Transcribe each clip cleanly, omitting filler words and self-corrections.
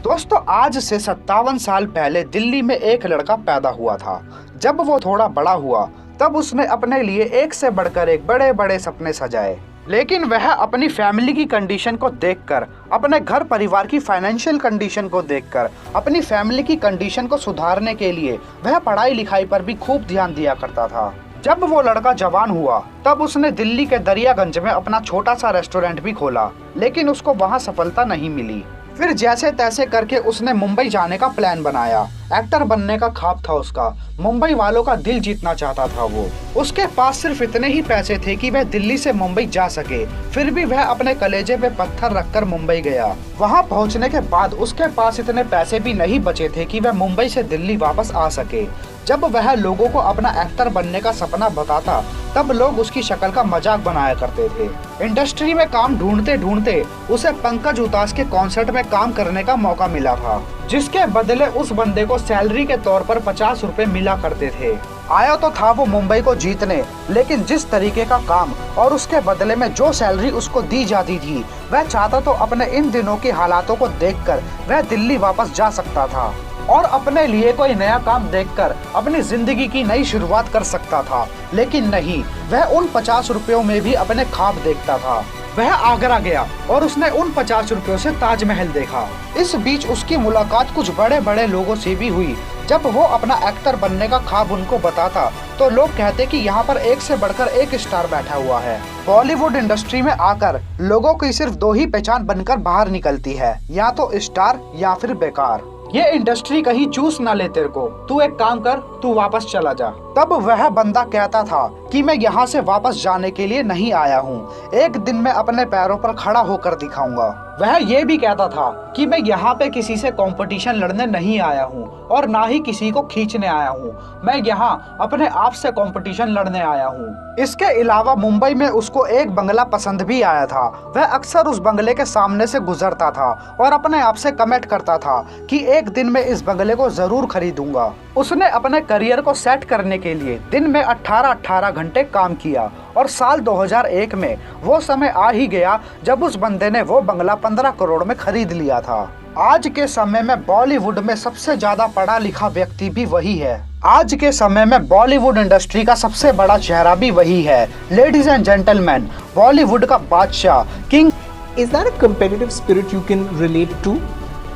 दोस्तों, आज से 57 साल पहले दिल्ली में एक लड़का पैदा हुआ था। जब वो थोड़ा बड़ा हुआ तब उसने अपने लिए एक से बढ़कर एक बड़े बड़े सपने सजाए। लेकिन वह अपनी फैमिली की कंडीशन को देखकर, अपने घर परिवार की फाइनेंशियल कंडीशन को देखकर, अपनी फैमिली की कंडीशन को सुधारने के लिए वह पढ़ाई लिखाई पर भी खूब ध्यान दिया करता था। जब वो लड़का जवान हुआ तब उसने दिल्ली के दरियागंज में अपना छोटा सा रेस्टोरेंट भी खोला, लेकिन उसको वहाँ सफलता नहीं मिली। फिर जैसे तैसे करके उसने मुंबई जाने का प्लान बनाया। एक्टर बनने का ख्वाब था उसका, मुंबई वालों का दिल जीतना चाहता था वो। उसके पास सिर्फ इतने ही पैसे थे कि वह दिल्ली से मुंबई जा सके। फिर भी वह अपने कलेजे पे पत्थर रखकर मुंबई गया। वहां पहुंचने के बाद उसके पास इतने पैसे भी नहीं बचे थे कि वह मुंबई से दिल्ली वापस आ सके। जब वह लोगों को अपना एक्टर बनने का सपना बताता तब लोग उसकी शक्ल का मजाक बनाया करते थे। इंडस्ट्री में काम ढूंढते ढूंढते उसे पंकज उधास के कॉन्सर्ट में काम करने का मौका मिला था, जिसके बदले उस बंदे को सैलरी के तौर पर 50 रुपए मिला करते थे। आया तो था वो मुंबई को जीतने, लेकिन जिस तरीके का काम और उसके बदले में जो सैलरी उसको दी जाती थी, वह चाहता तो अपने इन दिनों के हालातों को देखकर वह दिल्ली वापस जा सकता था और अपने लिए कोई नया काम देखकर अपनी जिंदगी की नई शुरुआत कर सकता था। लेकिन नहीं, वह उन 50 रुपयों में भी अपने ख्वाब देखता था। वह आगरा गया और उसने उन 50 रुपयों से ताजमहल देखा। इस बीच उसकी मुलाकात कुछ बड़े बड़े लोगों से भी हुई। जब वो अपना एक्टर बनने का ख्वाब उनको बताता तो लोग कहते कि यहाँ पर एक से बढ़कर एक स्टार बैठा हुआ है। बॉलीवुड इंडस्ट्री में आकर लोगों की सिर्फ दो ही पहचान बनकर बाहर निकलती है, या तो स्टार या फिर बेकार। ये इंडस्ट्री कहीं चूस ना ले तेरे को, तू एक काम कर, तू वापस चला जा। तब वह बंदा कहता था कि मैं यहाँ से वापस जाने के लिए नहीं आया हूँ, एक दिन मैं अपने पैरों पर खड़ा होकर दिखाऊंगा। वह ये भी कहता था कि मैं यहाँ पे किसी से कंपटीशन लड़ने नहीं आया हूँ और ना ही किसी को खींचने आया हूँ, मैं यहाँ अपने आप से कंपटीशन लड़ने आया हूँ। इसके अलावा मुंबई में उसको एक बंगला पसंद भी आया था। वह अक्सर उस बंगले के सामने से गुजरता था और अपने आप से कमेंट करता था कि एक दिन मैं इस बंगले को जरूर खरीदूंगा। उसने अपने करियर को सेट करने के लिए दिन में 18-18 घंटे काम किया और साल 2001 में वो समय आ ही गया जब उस बंदे ने वो बंगला 15 करोड़ में खरीद लिया था। आज के समय में बॉलीवुड में सबसे ज्यादा पढ़ा लिखा व्यक्ति भी वही है। आज के समय में बॉलीवुड इंडस्ट्री का सबसे बड़ा चेहरा भी वही है। लेडीज एंड जेंटलमैन, बॉलीवुड का बादशाह, king. Is that a competitive spirit you can relate to?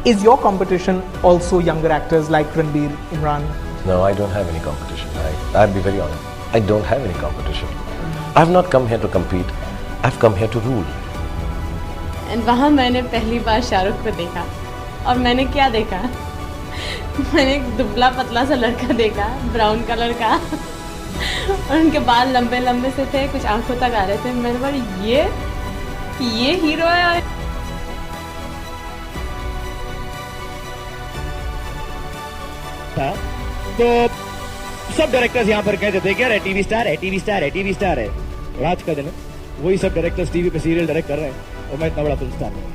Is your competition also younger actors like Ranbir, Imran? No, I don't have any competition. I'll be very honest. I don't have any competition. I've not come here to compete. I've come here to rule. And वहाँ मैंने पहली बार शाहरुख को देखा और मैंने क्या देखा मैंने एक दुबला पतला सा लड़का देखा, ब्राउन कलर का और उनके बाल लंबे लंबे से थे, कुछ आंखों तक आ रहे थे। मैंने बोला ये हीरो है। तो सब डायरेक्टर्स यहाँ पर कहते थे कि यार टीवी स्टार है, टीवी स्टार है, टीवी स्टार है। और आज का दिन वही सब डायरेक्टर्स टीवी पे सीरियल डायरेक्ट कर रहे हैं और मैं इतना बड़ा फिल्म स्टार हूँ।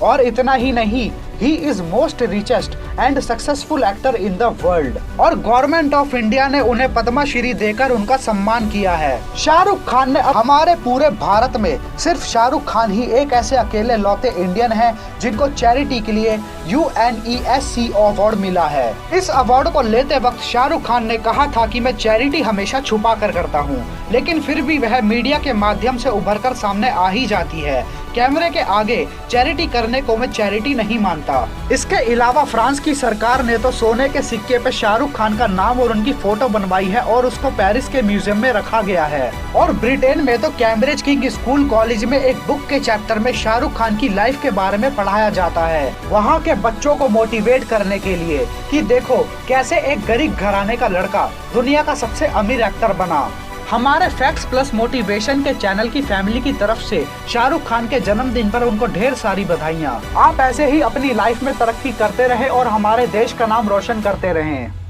और इतना ही नहीं, he is most richest and successful actor in the world और गवर्नमेंट ऑफ इंडिया ने उन्हें पद्मश्री देकर उनका सम्मान किया है। शाहरुख खान ने हमारे पूरे भारत में सिर्फ शाहरुख खान ही एक ऐसे अकेले लौते इंडियन हैं जिनको चैरिटी के लिए UNESCO अवार्ड मिला है। इस अवार्ड को लेते वक्त शाहरुख खान ने कहा था कि मैं चैरिटी हमेशा छुपा कर करता हूँ, लेकिन फिर भी वह मीडिया के माध्यम से उभर कर सामने आ ही जाती है। कैमरे के आगे चैरिटी करने को मैं चैरिटी नहीं मानता। इसके अलावा फ्रांस की सरकार ने तो सोने के सिक्के पे शाहरुख खान का नाम और उनकी फोटो बनवाई है और उसको पेरिस के म्यूजियम में रखा गया है। और ब्रिटेन में तो कैम्ब्रिज किंग स्कूल कॉलेज में एक बुक के चैप्टर में शाहरुख खान की लाइफ के बारे में पढ़ाया जाता है, वहाँ के बच्चों को मोटिवेट करने के लिए कि देखो कैसे एक गरीब घराने का लड़का दुनिया का सबसे अमीर एक्टर बना। हमारे फैक्ट्स प्लस मोटिवेशन के चैनल की फैमिली की तरफ से शाहरुख खान के जन्मदिन पर उनको ढेर सारी बधाइयाँ। आप ऐसे ही अपनी लाइफ में तरक्की करते रहे और हमारे देश का नाम रोशन करते रहें।